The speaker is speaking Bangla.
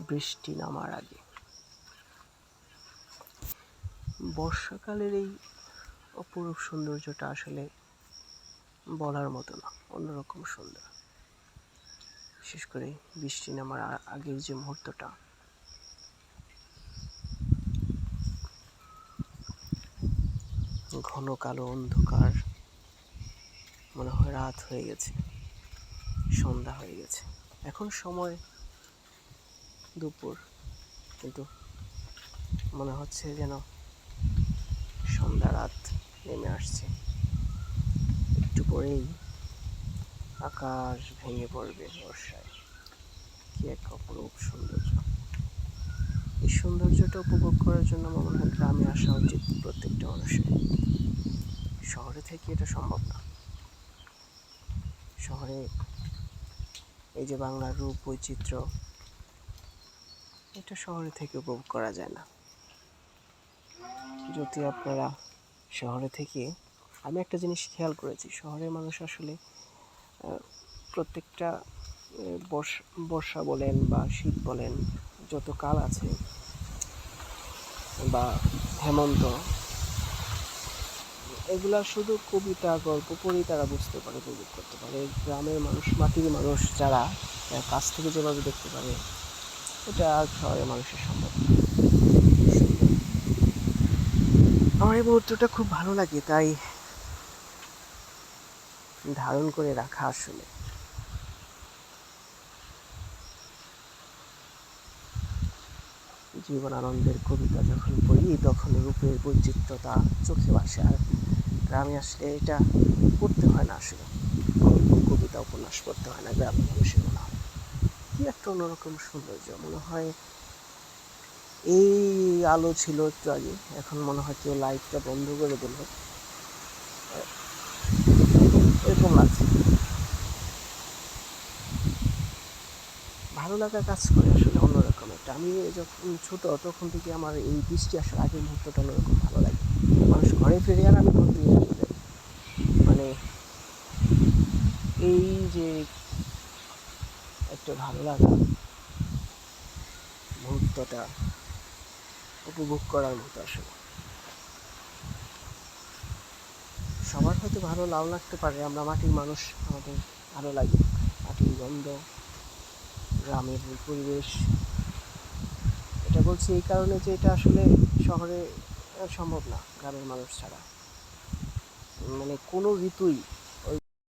বৃষ্টি নামার আগে। বর্ষাকালের এই অপরূপ সৌন্দর্যটা আসলে বলার মতো না, অন্যরকম সুন্দর। বিশেষ করে বৃষ্টি নামার আগের যে মুহূর্তটা, ঘন কালো অন্ধকার, মনে হয় রাত হয়ে গেছে, সন্ধ্যা হয়ে গেছে। এখন সময় দুপুর, কিন্তু মনে হচ্ছে যেন সন্ধ্যা রাত নেমে আসছে। একটু পরেই আকাশ ভেঙে পড়বে বর্ষায়। কি এক অপরূপ সৌন্দর্য! এই সৌন্দর্যটা উপভোগ করার জন্য আমার মনে হয় গ্রামে আসা উচিত প্রত্যেকটা মানুষের। শহরে থেকে এটা সম্ভব না। শহরে এই যে বাংলার রূপ বৈচিত্র্য, এটা শহরে থেকে উপভোগ করা যায় না। যদি আপনারা শহরে থেকে, আমি একটা জিনিস খেয়াল করেছি, শহরের মানুষ আসলে প্রত্যেকটা বর্ষা বলেন বা শীত বলেন, যত কাল আছে বা হেমন্ত, এগুলা শুধু কবিতা গল্প পড়েই তারা বুঝতে পারে, উপভোগ করতে পারে। গ্রামের মানুষ, মাটির মানুষ যারা কাছ থেকে যেভাবে দেখতে পারে, এটা আর শহরের মানুষের সম্ভব না। আমার এই মুহূর্তটা খুব ভালো লাগে, তাই ধারণ করে রাখা। আসলে জীবন আনন্দের কবিতা যখন পড়ি, তখন রূপের বৈচিত্র্যতা চোখে ভাসে। আর গ্রামে আসলে এটা পড়তে হয় না, আসলে গল্প কবিতা উপন্যাস পড়তে হয় না। গ্রামের মানুষের মনে হয় কি একটা অন্যরকম সৌন্দর্য। মনে হয় এই আলো ছিল একটু আগে, এখন মনে হয় কেউ লাইটটা বন্ধ করে দিল, এরকম লাগছে। ভালো লাগা কাজ করে আসলে অন্যরকম একটা। আমি যখন ছোট, তখন থেকে আমার এই বৃষ্টি আসার আগের মুহূর্তটা অন্যরকম ভালো লাগে। মানুষ ঘরে ফিরে, আর আমি ঘর থেকে আসলে মানে এই যে একটা ভালো লাগা মুহূর্তটা উপভোগ করার মতো। আসলে সবার হয়তো ভালো নাও লাগতে পারে, আমরা মাটির মানুষ, আমাদের ভালো লাগে মাটির গন্ধ, গ্রামের পরিবেশ। এটা বলছি এই কারণে যে এটা আসলে শহরে সম্ভব না গ্রামের মানুষ ছাড়া। মানে কোনো ঋতুই